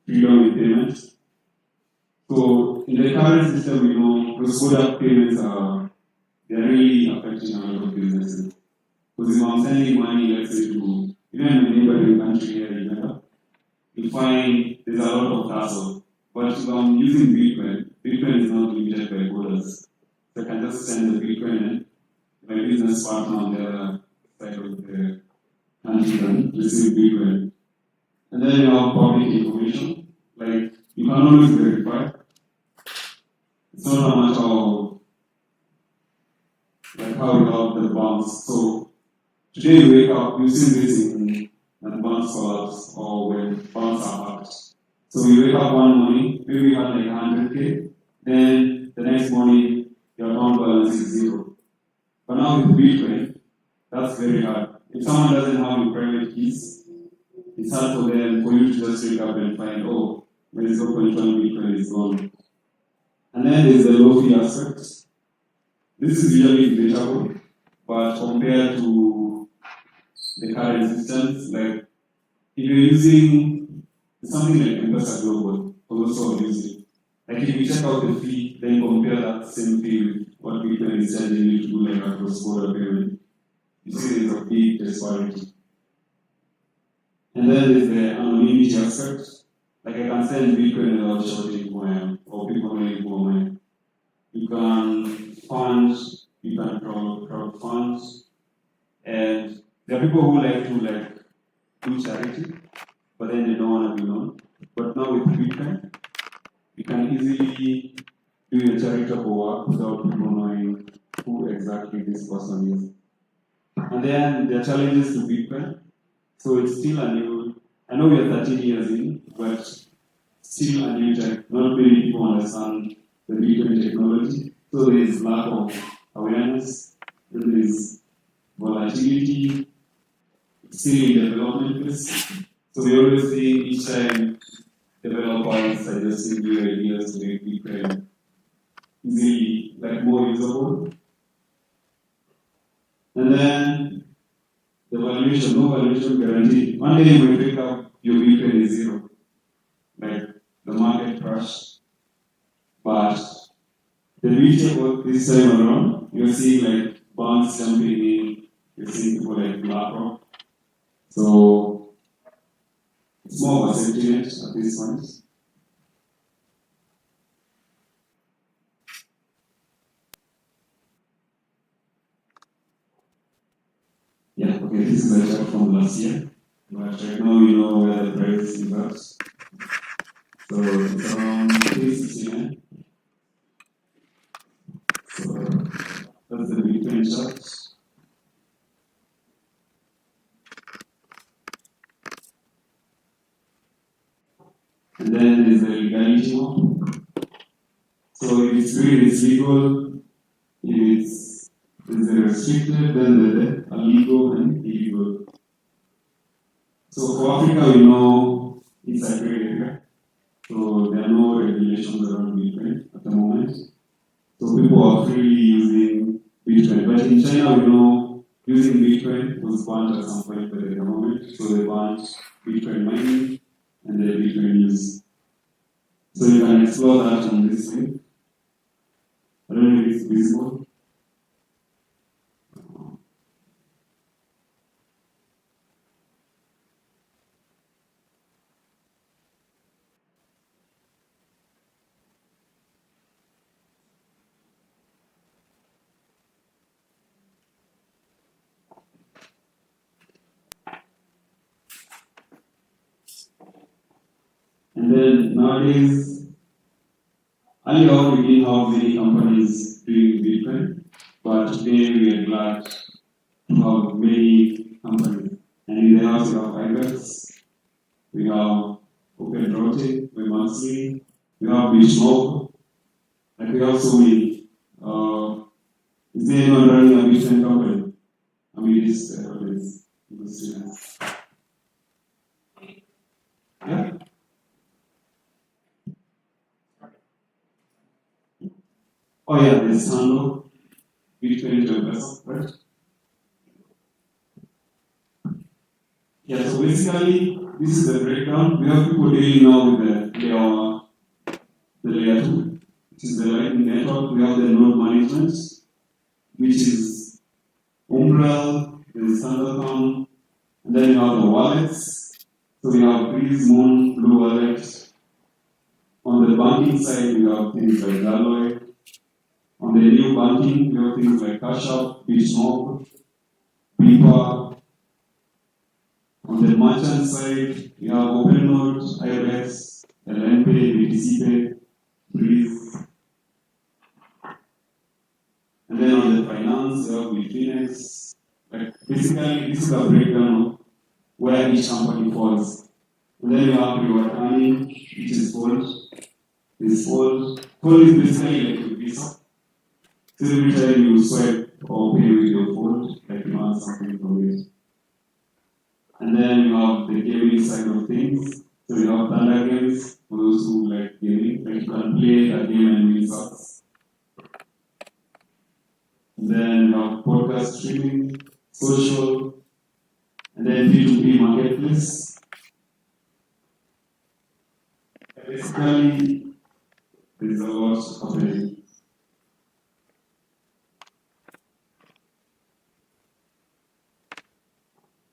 freedom in payment. So in the current system, we know cross-border payments they're really affecting a lot of businesses. Because if I'm sending money, let's say to even a neighboring country here in Uganda, you find there's a lot of hassle. But if I'm using Bitcoin, Bitcoin is not limited by borders. So I can just send the Bitcoin and my business partner on the other side of the country can receive Bitcoin. And then you have public information, like you can always verify. It's not a matter of like how you have the banks. So today you wake up, you've seen this in advanced collapse or when banks are hacked. So you wake up one morning, maybe you had like 100K, then the next morning your account balance is 0. But now with Bitcoin, that's very hard. If someone doesn't have your private keys, it's hard for you to just wake up and find, oh, my 0.1 Bitcoin is gone. And then there's the low fee aspect. This is usually debatable, but compared to the current systems, like if you're using something like M-Pesa Global, for those who are using, like if you check out the fee, then compare that same fee with what Bitcoin is charging you to do like a cross-border payment, you see there's a big disparity. And then there's the anonymity aspect. Like I can send Bitcoin without shouting who I am, or people knowing who I am. You can fund, you can crowd funds, and there are people who like to do charity, but then they don't want to be known. But now with Bitcoin, you can easily do your charitable work without people knowing who exactly this person is. And then there are challenges to Bitcoin. So it's still a new, I know we are 13 years in, but still a new tech. Not many people understand the Bitcoin technology. So there is lack of awareness, there is volatility, still in development phase. So So we always see each time developers suggesting new ideas to make Bitcoin easily, like more usable. And then the valuation, no valuation guarantee. One day you might wake up, your Bitcoin is zero. Like the market crash. But the beauty about this time around, you're seeing like banks jumping in, you're seeing people like BlackRock. So it's more of a safety net at this point. Yeah, okay, this is a chart from last year. But right now we know where the price is at. So it's around 369. So that's the Bitcoin chart. And then there's the legality one. So if it's green, it's legal. If it's restricted, then there's illegal and illegal. So for Africa, we know it's a gray area. So there are no regulations around Bitcoin at the moment. So people are freely using Bitcoin. But in China, we know using Bitcoin was banned at some point by the government. So they banned Bitcoin mining and the Bitcoin use. So you can explore that on this link. I don't know if it's visible. And then nowadays, earlier on we didn't have many companies doing Bitcoin, but today we are glad to have many companies. And in the house we have Fiverr, we have Open Routing, we monthly, we have Bitmob, like we have so many. Is there anyone running a Bitcoin company? I mean, this students. Yeah? Oh yeah, there's Sando, Bitcoin developer, right? Yeah, so basically, this is the breakdown. We have people dealing now with the layer 2, which is the Lightning Network. We have the node management, which is Umbrel, the Standard, and then you have the wallets. So we have Breeze, Moon, Blue Wallet. On the banking side, we have things like Galloy. On the new banking, we have things like Cash App, Bitmob, Beeper. On the merchant side, we have OpenNode, IRS, LNPay, BTCPay, Breeze. And then on the finance, we have Bitfinex. Like basically, this is a breakdown of where each company falls. And then you have reward earning, which is Fold. This Fold is basically like a Visa. So every time you swipe or pay with your Fold, like you earn something from it. And then you have the gaming side of things. So you have Thunder games for those who like gaming. Like you can play a game and win stocks. And then you have podcast streaming, social, and then P2P marketplace. Basically, there's a lot happening.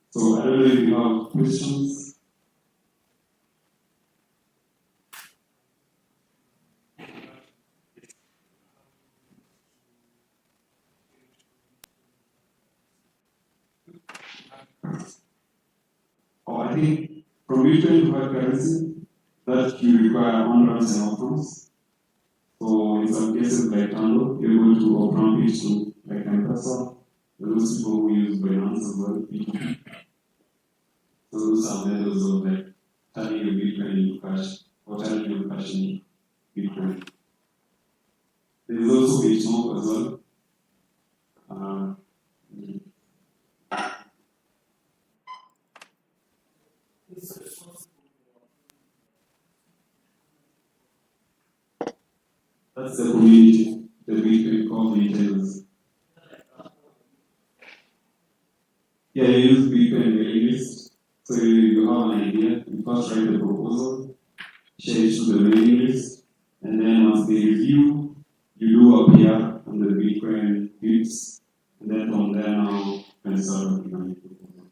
So I don't know if you have questions. Or I think from Bitcoin to hard currency, that you require on-ramps and off-ramps. So in some cases like Tando, you're able to off-ramp it to like M-Pesa. Those people who use Binance as well, P2P. So those are methods of like turning your Bitcoin into cash or turning your cash into Bitcoin. There's also Bitmob as well. This That's the community that we can call maintainers. Yeah, you use Bitcoin mailing list. So you have an idea, you first write the proposal, share it to the mailing list, and then once they review, you do a PR on the Bitcoin bits, and then from there now you can start working on your proposal.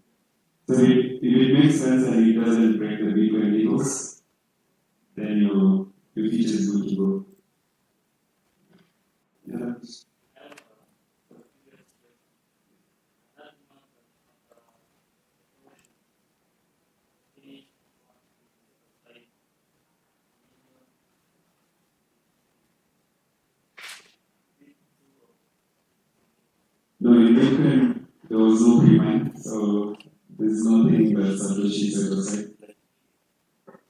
So if it makes sense and it doesn't break the Bitcoin ethos, then your feature is good to go. Yeah. No, in Bitcoin, there was no pre-mine, so there's nothing that Satoshi said aside.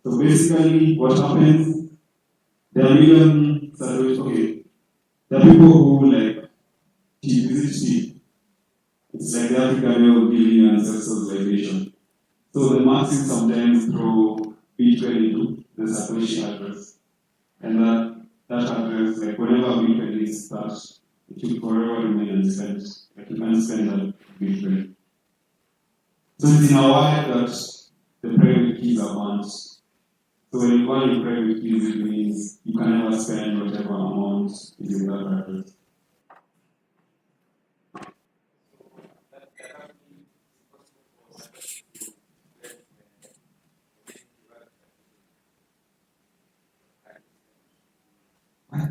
So basically, what happens, there are million Satoshi, okay, there are people who like visit tea. It's like the African way of giving your ancestors libation. So the masses sometimes throw Bitcoin into the Satoshi address. And that address, like whenever Bitcoin is touched, it will forever remain unspent. Like you can't spend that Bitcoin. So it's in a way that the private keys are burnt. So when you burn your private keys, it means you can never spend whatever amount is in that address.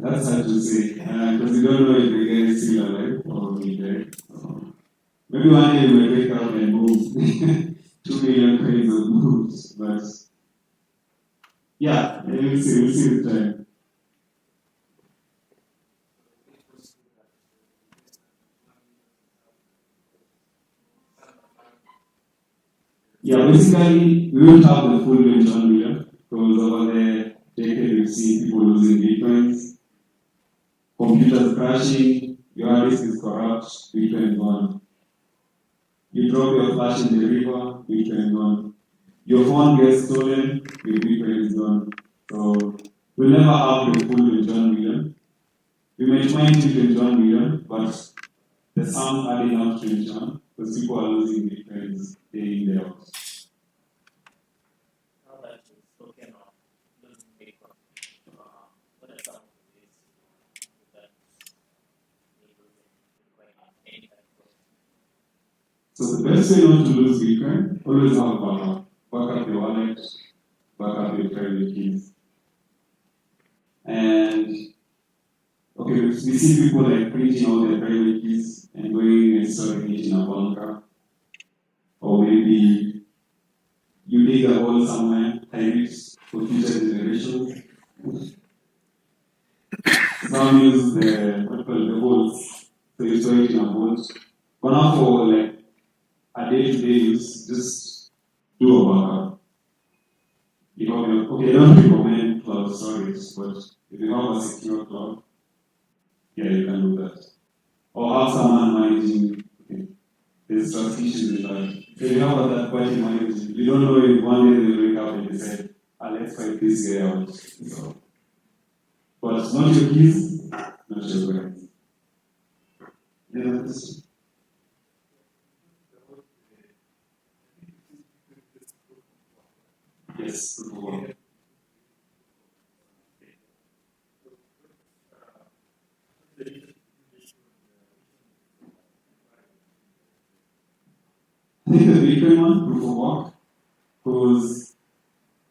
That's hard to say, because you don't know if the guy is still alive or dead. Maybe one day we will wake up and move 2 million coins of moves, but yeah, we'll see the time. Yeah, basically, we won't have the full range 1 million, because over the decade we've seen people losing bitcoins, computers crashing, your hard disk is corrupt, Bitcoin gone. You drop your flash in the river, Bitcoin gone. Your phone gets stolen, your Bitcoin is gone. So we'll never have the full range 1 million. We might find it 1 million, but the sum adding up to 1, because people are losing Bitcoins day in, day out. Now that you've spoken of losing Bitcoin, what are some of the ways that you're losing Bitcoin on any type of? So the best way not to lose Bitcoin, always have backup. Backup your wallet, backup your private keys. And okay, we see people like printing all their private keys and going and storing it in a bunker. Or maybe you dig a hole somewhere, hide it for future generations. Some use the holes, so you store it in a vault. But now for like a day-to-day use, just do a backup. You know, okay, I don't recommend cloud storage, but if you have a secure cloud, yeah, you can do that. Or have someone managing, okay, there's trust issues with that. If you have that party managing, you don't know if one day they wake up and decide, let's fight this guy out. So, but not your keys, not your parents. Yeah, that's yes, proof of work. I think the Bitcoin one, proof of work, because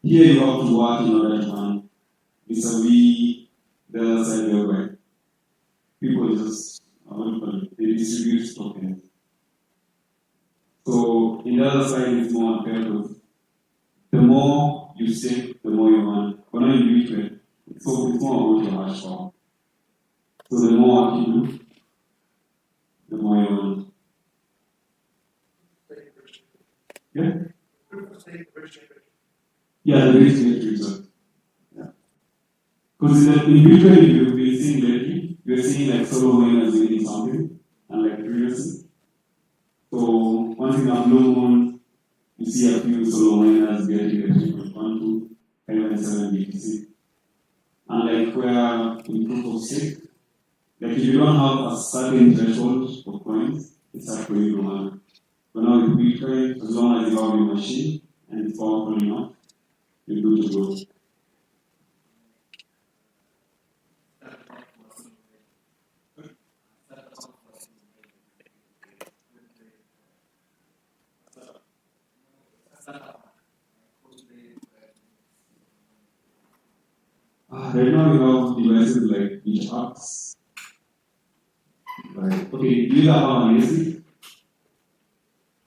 here you have to work in order to earn. Vis-a-vis the other side whereby people just, they distribute tokens. So in the other side, it's more unfair because the more you stake, the more you earn. But not in Bitcoin, it's more about your hash power. So the more work you do, the more you earn. Yeah? Yeah, the risk get richer. Yeah. Because in Bitcoin, you've been seeing lately, you're seeing like solo miners winning something, unlike previously. So once in a blue moon, you see a few solo miners getting the 3.12, 5.7 BTC. And like where in proof of stake, like if you don't have a certain threshold of coins, it's hard for you to mine. But now with Bitcoin, as long as you have your machine and it's powerful enough, you're good to go. Right now we have devices like Beach like, okay, do you have an ASIC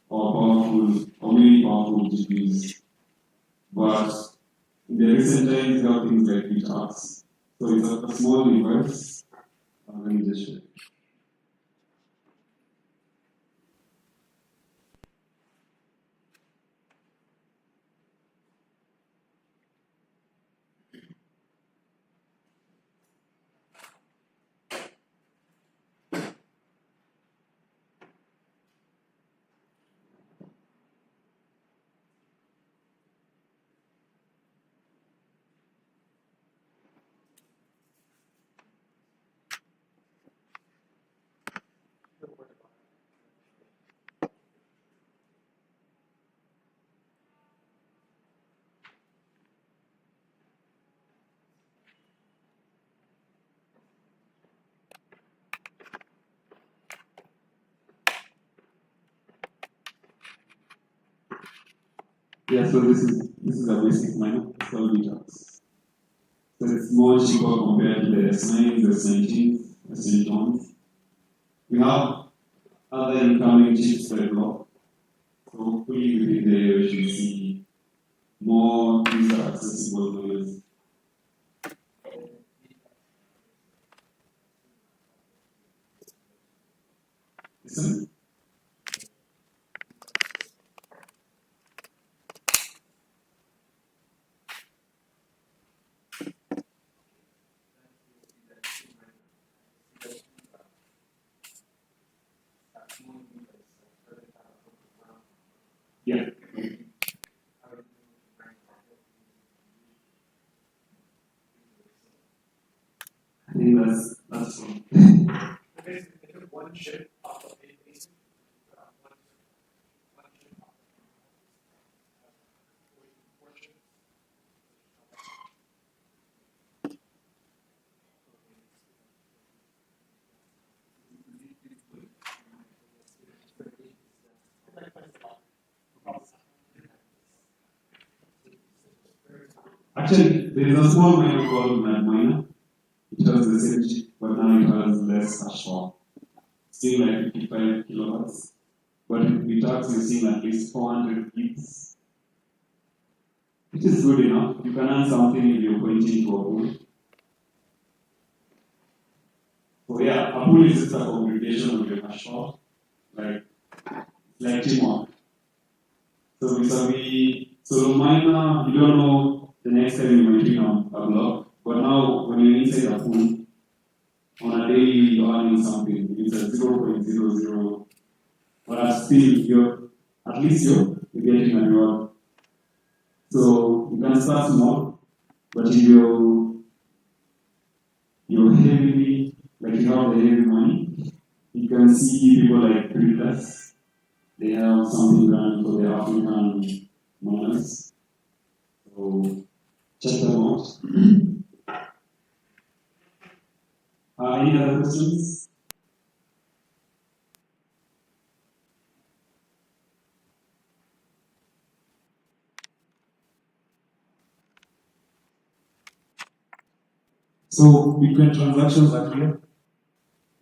or powerful, or maybe powerful GPUs? But in the recent times, we have things like Beach So it's a small device. Let me just show you. Yeah, so this is a basic miner, it's called Beach So it's more cheaper compared to the S9s, the S19s, the S21s. We have other incoming chips per block. So hopefully within the year we should see more user accessible nodes. Listen. Yeah. I think that's fine. Basically, they took one chip off of a basic, one chip off of four chips. Actually, there is a small miner called miner. It has the same chip, but now it has less hash power. Still like 55 kilohertz. But with VTAX, you're seeing at least 400 gigs. Which is good enough. You can earn something if you're pointing to a pool. So yeah, a pool is just a congregation of your hash power. Like teamwork. So so miner, you don't know the next time you might be on a block. But now when you're inside a pool, on a daily you're earning something. It's a 0.00. But still you're getting a reward. So you can start small, but if you're heavily, like you have the heavy money, you can see people like Kritas, they have something done for the African miners. So check them out. Any other questions? So Bitcoin transactions are clear.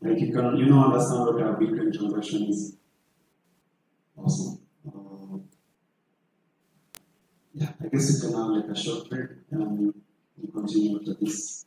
Like you know understand what a Bitcoin transaction is. Awesome. Yeah, I guess you can have like a short break and we continue after this.